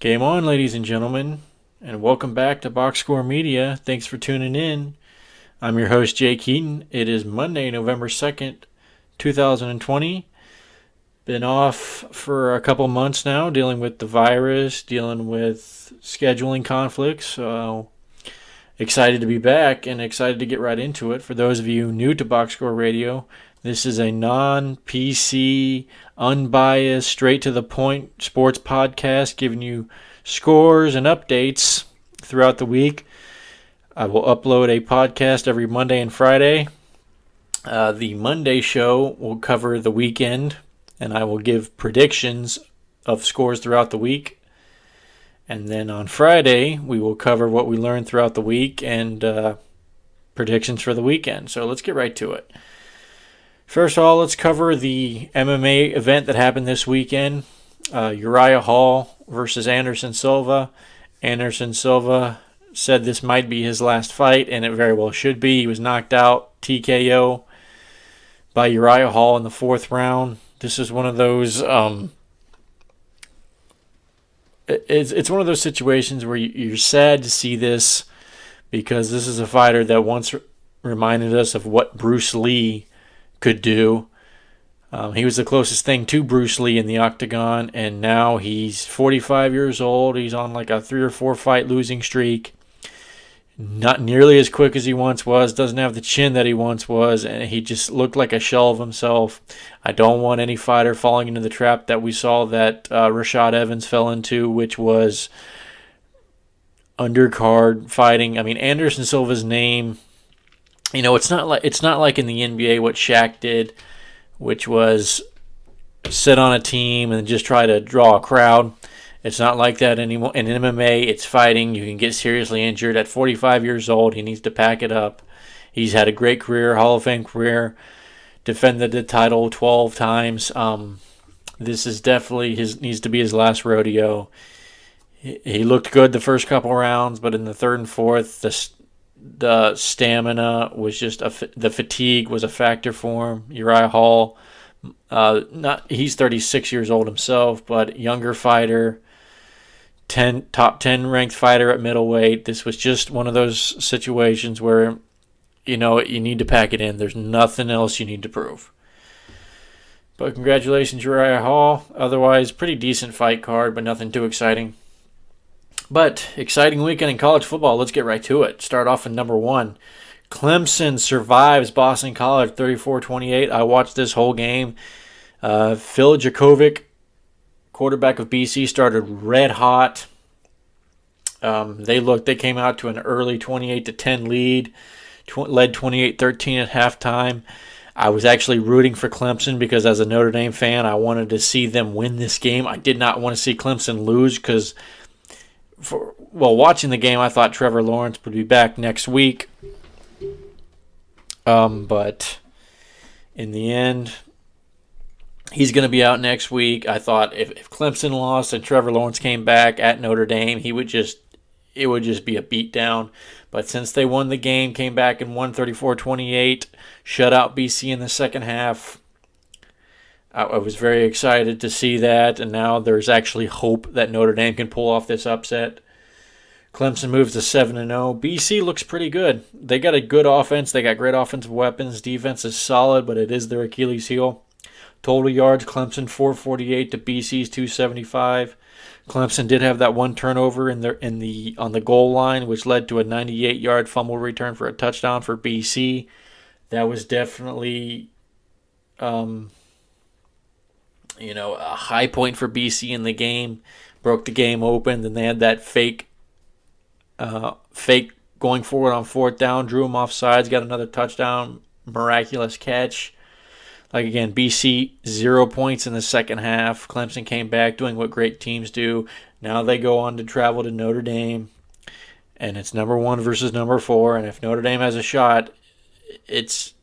Game on, ladies and gentlemen, and welcome back to Box Score Media. Thanks for tuning in. I'm your host, Jay Keaton. It is Monday, November 2nd, 2020. Been off for a couple months now, dealing with the virus, dealing with scheduling conflicts. So excited to be back and excited to get right into it. For those of you new to Box Score Radio, this is a non-PC, unbiased, straight-to-the-point sports podcast giving you scores and updates throughout the week. I will upload a podcast every Monday and Friday. The Monday show will cover the weekend, and I will give predictions of scores throughout the week. And then on Friday, we will cover what we learned throughout the week and predictions for the weekend. So let's get right to it. First of all, let's cover the MMA event that happened this weekend. Uriah Hall versus Anderson Silva. Anderson Silva said this might be his last fight, and it very well should be. He was knocked out TKO by Uriah Hall in the fourth round. This is one of those it's one of those situations where you're sad to see this, because this is a fighter that once reminded us of what Bruce Lee could do. He was the closest thing to Bruce Lee in the octagon, and now he's 45 years old. He's on like a 3 or 4 fight losing streak. Not nearly as quick as he once was, doesn't have the chin that he once was, and he just looked like a shell of himself. I don't want any fighter falling into the trap that we saw that Rashad Evans fell into, which was undercard fighting. I mean, Anderson Silva's name, it's not like in the NBA what Shaq did, which was sit on a team and just try to draw a crowd. It's not like that anymore. In MMA, it's fighting. You can get seriously injured. At 45 years old, he needs to pack it up. He's had a great career, Hall of Fame career, defended the title 12 times. This is definitely needs to be his last rodeo. He looked good the first couple rounds, but in the third and fourth, the stamina was just the fatigue was a factor for him. Uriah Hall, he's 36 years old himself, but younger fighter, top 10 ranked fighter at middleweight. This was just one of those situations where you need to pack it in. There's nothing else you need to prove. But congratulations, Uriah Hall. Otherwise, pretty decent fight card, but nothing too exciting. But exciting weekend in college football. Let's get right to it. Start off in number 1. Clemson survives Boston College 34-28. I watched this whole game. Phil Jurkovec, quarterback of BC, started red hot. They came out to an early 28-10 lead, led 28-13 at halftime. I was actually rooting for Clemson because as a Notre Dame fan, I wanted to see them win this game. I did not want to see Clemson lose because watching the game, I thought Trevor Lawrence would be back next week. But in the end, he's going to be out next week. I thought if Clemson lost and Trevor Lawrence came back at Notre Dame, it would just be a beatdown. But since they won the game, came back and won 34-28, shut out BC in the second half, I was very excited to see that, and now there's actually hope that Notre Dame can pull off this upset. Clemson moves to 7-0. BC looks pretty good. They got a good offense. They got great offensive weapons. Defense is solid, but it is their Achilles heel. Total yards, Clemson 448 to BC's 275. Clemson did have that one turnover on the goal line, which led to a 98-yard fumble return for a touchdown for BC. That was definitely a high point for BC in the game. Broke the game open. Then they had that fake going forward on fourth down. Drew him off sides. Got another touchdown. Miraculous catch. Like again, BC 0 points in the second half. Clemson came back doing what great teams do. Now they go on to travel to Notre Dame. And it's number 1 versus number 4. And if Notre Dame has a shot, it's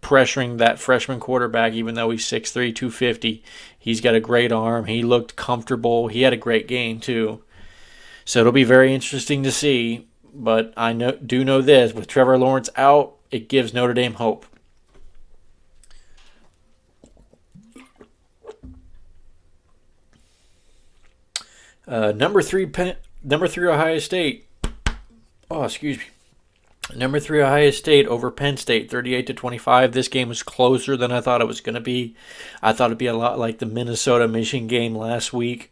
pressuring that freshman quarterback, even though he's 6'3", 250. He's got a great arm. He looked comfortable. He had a great game, too. So it'll be very interesting to see. But I do know this. With Trevor Lawrence out, it gives Notre Dame hope. Number three Ohio State. Oh, excuse me. Number three Ohio State over Penn State, 38-25. This game was closer than I thought it was going to be. I thought it'd be a lot like the Minnesota Michigan game last week.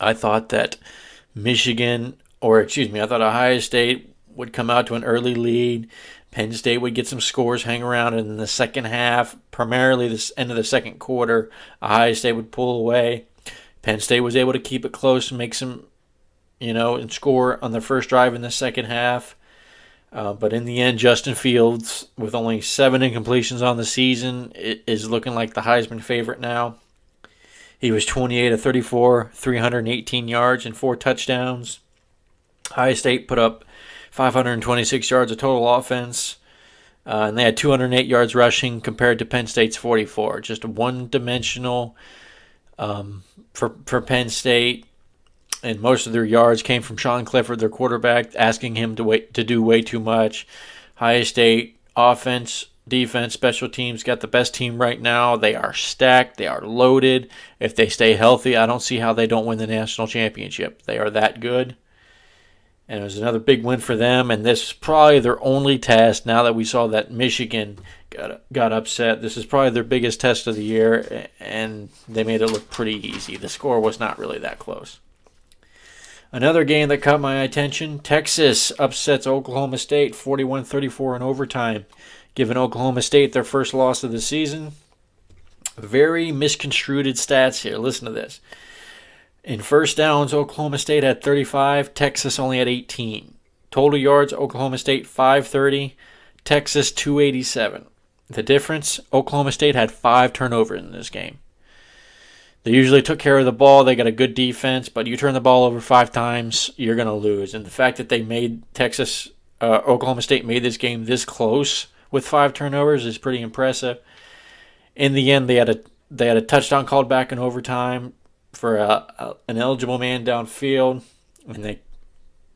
I thought that I thought Ohio State would come out to an early lead. Penn State would get some scores, hang around, and in the second half, primarily the end of the second quarter, Ohio State would pull away. Penn State was able to keep it close and make some, and score on the first drive in the second half. But in the end, Justin Fields, with only 7 incompletions on the season, is looking like the Heisman favorite now. He was 28 of 34, 318 yards, and 4 touchdowns. Ohio State put up 526 yards of total offense, and they had 208 yards rushing compared to Penn State's 44. Just one-dimensional for Penn State, and most of their yards came from Sean Clifford, their quarterback, asking him to do way too much. Ohio State offense, defense, special teams got the best team right now. They are stacked. They are loaded. If they stay healthy, I don't see how they don't win the national championship. They are that good. And it was another big win for them, and this is probably their only test now that we saw that Michigan got upset. This is probably their biggest test of the year, and they made it look pretty easy. The score was not really that close. Another game that caught my attention, Texas upsets Oklahoma State 41-34 in overtime, giving Oklahoma State their first loss of the season. Very misconstrued stats here. Listen to this. In first downs, Oklahoma State had 35, Texas only had 18. Total yards, Oklahoma State 530, Texas 287. The difference, Oklahoma State had 5 turnovers in this game. They usually took care of the ball. They got a good defense, but you turn the ball over 5 times, you're going to lose. And the fact that they made Oklahoma State made this game this close with 5 turnovers is pretty impressive. In the end, they had a touchdown called back in overtime for an eligible man downfield, and they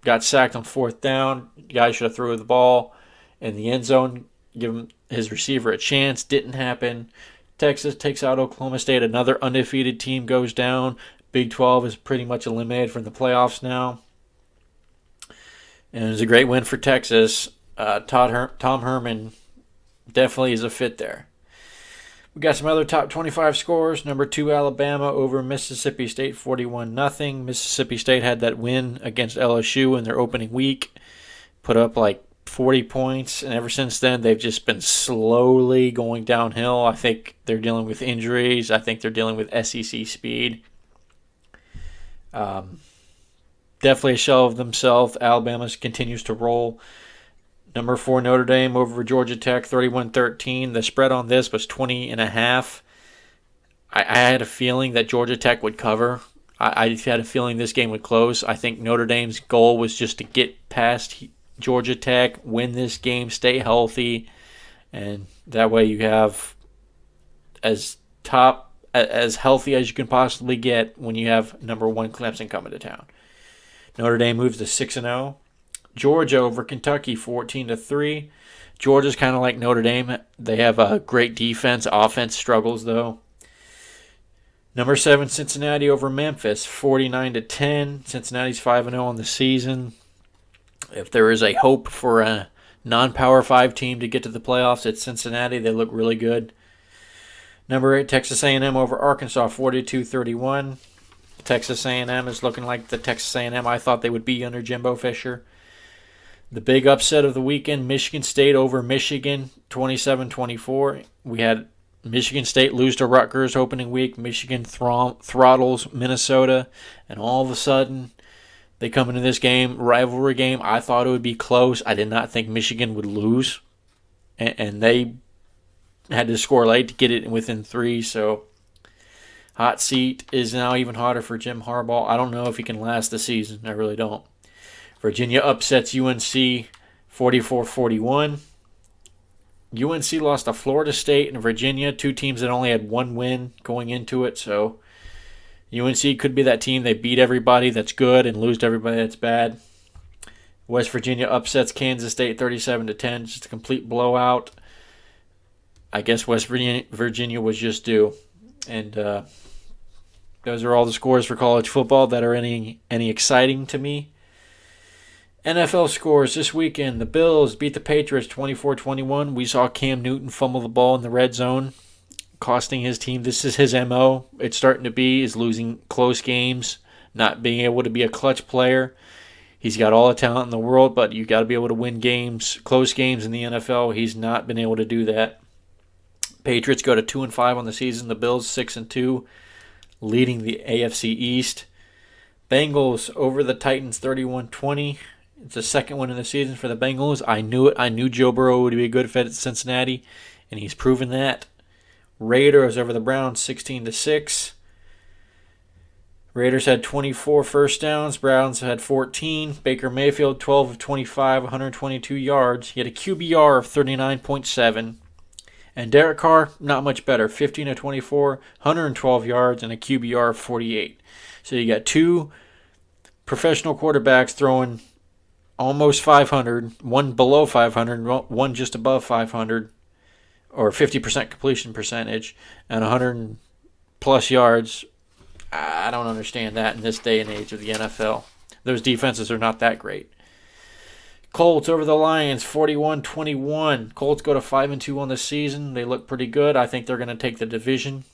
got sacked on 4th down. The guy should have threw the ball in the end zone, give his receiver a chance. Didn't happen. Texas takes out Oklahoma State. Another undefeated team goes down. Big 12 is pretty much eliminated from the playoffs now. And it was a great win for Texas. Tom Herman definitely is a fit there. We got some other top 25 scores. Number 2, Alabama over Mississippi State, 41-0. Mississippi State had that win against LSU in their opening week. Put up like 40 points, and ever since then, they've just been slowly going downhill. I think they're dealing with injuries. I think they're dealing with SEC speed. Definitely a shell of themselves. Alabama continues to roll. Number 4, Notre Dame over Georgia Tech, 31-13. The spread on this was 20.5. I had a feeling that Georgia Tech would cover. I had a feeling this game would close. I think Notre Dame's goal was just to get past Georgia Tech, win this game, stay healthy, and that way you have as healthy as you can possibly get when you have number 1 Clemson coming to town. Notre Dame moves to 6-0. Georgia over Kentucky, 14-3. Georgia's kind of like Notre Dame. They have a great defense. Offense struggles, though. Number 7, Cincinnati over Memphis, 49-10. Cincinnati's 5-0 on the season. If there is a hope for a non-Power 5 team to get to the playoffs, it's Cincinnati. They look really good. Number 8, Texas A&M over Arkansas, 42-31. Texas A&M is looking like the Texas A&M I thought they would be under Jimbo Fisher. The big upset of the weekend, Michigan State over Michigan, 27-24. We had Michigan State lose to Rutgers opening week. Michigan throttles Minnesota. And all of a sudden, they come into this game, rivalry game. I thought it would be close. I did not think Michigan would lose. And they had to score late to get it within 3. So, hot seat is now even hotter for Jim Harbaugh. I don't know if he can last the season. I really don't. Virginia upsets UNC 44-41. UNC lost to Florida State and Virginia, 2 teams that only had 1 win going into it. So UNC could be that team. They beat everybody that's good and lose to everybody that's bad. West Virginia upsets Kansas State 37-10. Just a complete blowout. I guess West Virginia was just due. And Those are all the scores for college football that are any exciting to me. NFL scores this weekend. The Bills beat the Patriots 24-21. We saw Cam Newton fumble the ball in the red zone, costing his team. This is his MO. It's starting to be, is losing close games, not being able to be a clutch player. He's got all the talent in the world, but you got to be able to win games, close games in the NFL. He's not been able to do that. Patriots go to 2-5 on the season. The Bills 6-2, leading the AFC East. Bengals over the Titans 31-20. It's the second win in the season for the Bengals. I knew it. I knew Joe Burrow would be a good fit at Cincinnati, and he's proven that. Raiders over the Browns 16-6. Raiders had 24 first downs. Browns had 14. Baker Mayfield 12 of 25, 122 yards. He had a QBR of 39.7. And Derek Carr, not much better, 15 of 24, 112 yards, and a QBR of 48. So you got two professional quarterbacks throwing almost 500, one below 500, one just above 500, or 50% completion percentage, and 100 plus yards. I don't understand that in this day and age of the NFL. Those defenses are not that great. Colts over the Lions, 41-21. Colts go to 5-2 on the season. They look pretty good. I think they're going to take the division.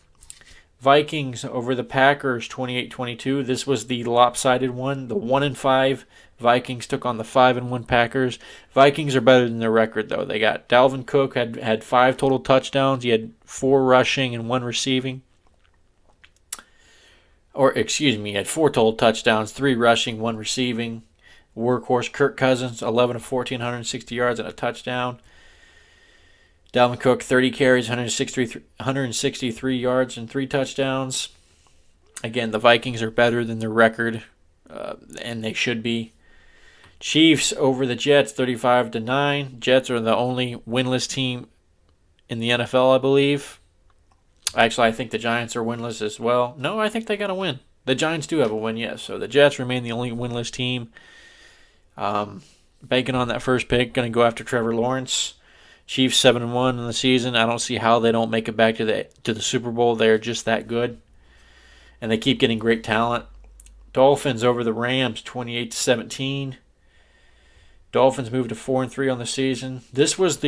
Vikings over the Packers, 28-22. This was the lopsided one. The 1-5 Vikings took on the 5-1 Packers. Vikings are better than their record, though. They got Dalvin Cook had 5 total touchdowns. He had 4 rushing and 1 receiving. He had 4 total touchdowns, 3 rushing, 1 receiving. Workhorse Kirk Cousins, 11 of 14, 160 yards and a touchdown. Dalvin Cook, 30 carries, 163 yards and 3 touchdowns. Again, the Vikings are better than their record, and they should be. Chiefs over the Jets, 35-9. Jets are the only winless team in the NFL, I believe. Actually, I think the Giants are winless as well. No, I think they got a win. The Giants do have a win, yes. So the Jets remain the only winless team. Banking on that first pick, going to go after Trevor Lawrence. Chiefs 7-1 in the season. I don't see how they don't make it back to the Super Bowl. They're just that good, and they keep getting great talent. Dolphins over the Rams, 28-17. Dolphins moved to 4-3 on the season. This was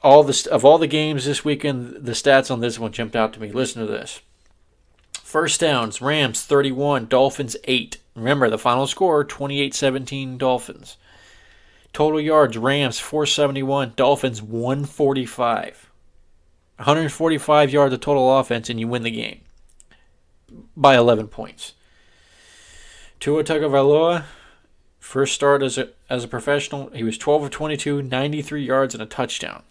of all the games this weekend. The stats on this one jumped out to me. Listen to this. First downs, Rams 31, Dolphins 8. Remember, the final score, 28-17 Dolphins. Total yards, Rams 471, Dolphins 145. 145 yards of total offense, and you win the game by 11 points. Tua Tagovailoa, first start as a professional, he was 12 of 22, 93 yards and a touchdown.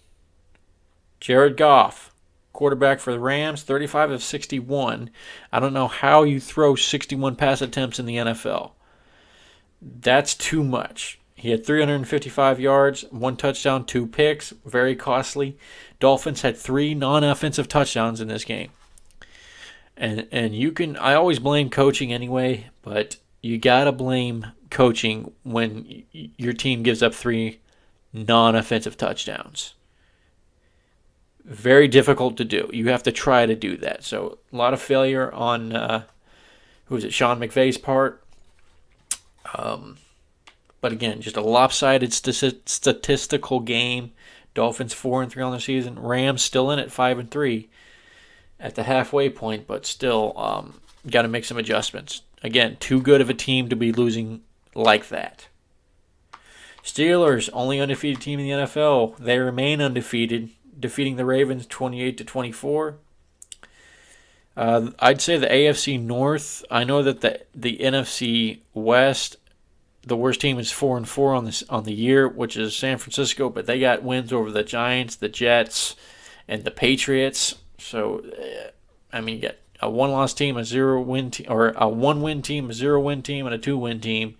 Jared Goff, quarterback for the Rams, 35 of 61. I don't know how you throw 61 pass attempts in the NFL. That's too much. He had 355 yards, 1 touchdown, 2 picks, very costly. Dolphins had 3 non-offensive touchdowns in this game. And you can, I always blame coaching anyway, but you got to blame coaching when your team gives up 3 non-offensive touchdowns. Very difficult to do. You have to try to do that. So a lot of failure on Sean McVay's part. But again, just a lopsided statistical game. Dolphins 4-3 on the season. Rams still in at 5-3 at the halfway point, but still got to make some adjustments. Again, too good of a team to be losing like that. Steelers, only undefeated team in the NFL. They remain undefeated, defeating the Ravens 28-24. I'd say the AFC North. I know that the NFC West, the worst team is 4-4 on the year, which is San Francisco, but they got wins over the Giants, the Jets, and the Patriots. So, you get a 1-loss team, a 0-win team, or a 1-win team, a 0-win team, and a 2-win team.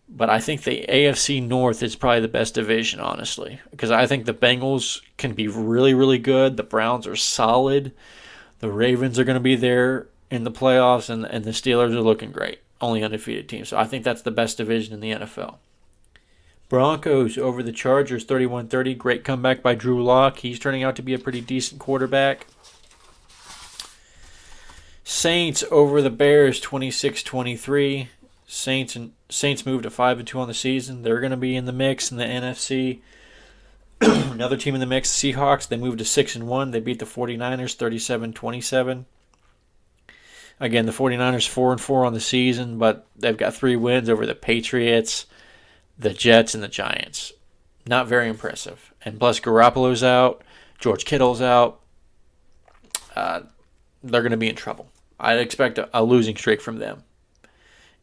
But I think the AFC North is probably the best division, honestly, because I think the Bengals can be really, really good. The Browns are solid. The Ravens are going to be there in the playoffs, and the Steelers are looking great. Only undefeated team. So I think that's the best division in the NFL. Broncos over the Chargers, 31-30. Great comeback by Drew Lock. He's turning out to be a pretty decent quarterback. Saints over the Bears 26-23. Saints moved to 5-2 on the season. They're going to be in the mix in the NFC. Another team in the mix, Seahawks, they moved to 6-1. They beat the 49ers 37-27. Again, the 49ers 4-4 on the season, but they've got 3 wins over the Patriots, the Jets, and the Giants. Not very impressive. And plus, Garoppolo's out. George Kittle's out. They're going to be in trouble. I'd expect a losing streak from them.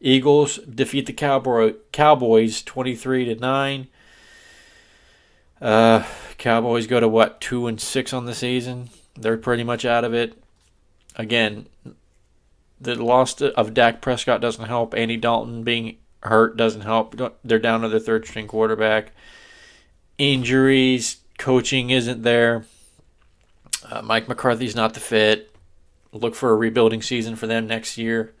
Eagles defeat the Cowboys 23-9. Cowboys go to 2-6 on the season. They're pretty much out of it. Again, the loss of Dak Prescott doesn't help. Andy Dalton being hurt doesn't help. They're down to their third string quarterback. Injuries, coaching isn't there. Mike McCarthy's not the fit. Look for a rebuilding season for them next year.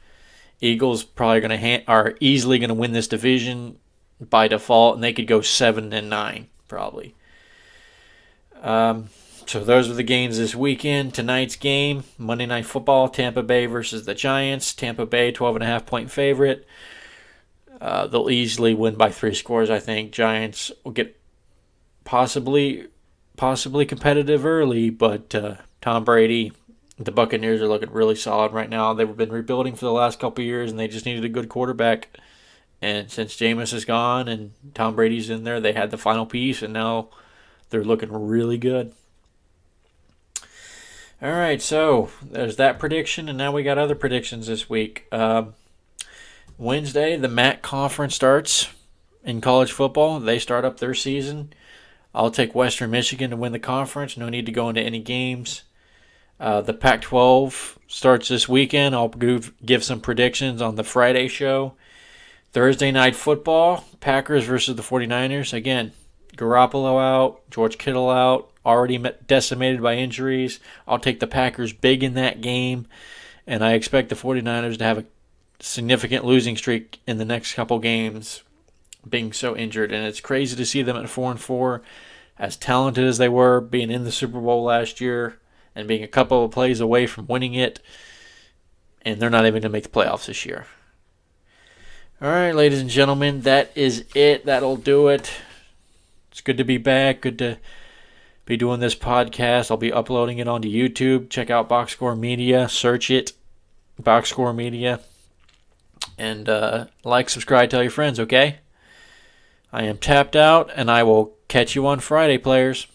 Eagles probably are easily going to win this division by default, and they could go 7-9 probably. So those are the games this weekend. Tonight's game, Monday Night Football, Tampa Bay versus the Giants. Tampa Bay, 12.5-point favorite. They'll easily win by 3 scores, I think. Giants will get possibly competitive early, but Tom Brady, the Buccaneers are looking really solid right now. They've been rebuilding for the last couple of years, and they just needed a good quarterback. And since Jameis is gone and Tom Brady's in there, they had the final piece, and now they're looking really good. All right, so there's that prediction, and now we got other predictions this week. Wednesday, the MAC conference starts in college football. They start up their season. I'll take Western Michigan to win the conference. No need to go into any games. The Pac-12 starts this weekend. I'll give some predictions on the Friday show. Thursday night football, Packers versus the 49ers. Again, Garoppolo out, George Kittle out, already decimated by injuries. I'll take the Packers big in that game, and I expect the 49ers to have a significant losing streak in the next couple games, being so injured. And it's crazy to see them at 4-4, as talented as they were, being in the Super Bowl last year and being a couple of plays away from winning it, and they're not even going to make the playoffs this year. All right, ladies and gentlemen, that is it. That'll do it. It's good to be back. Good to be doing this podcast. I'll be uploading it onto YouTube. Check out Box Score Media. Search it, Box Score Media. And like, subscribe, tell your friends, okay? I am tapped out, and I will catch you on Friday, players.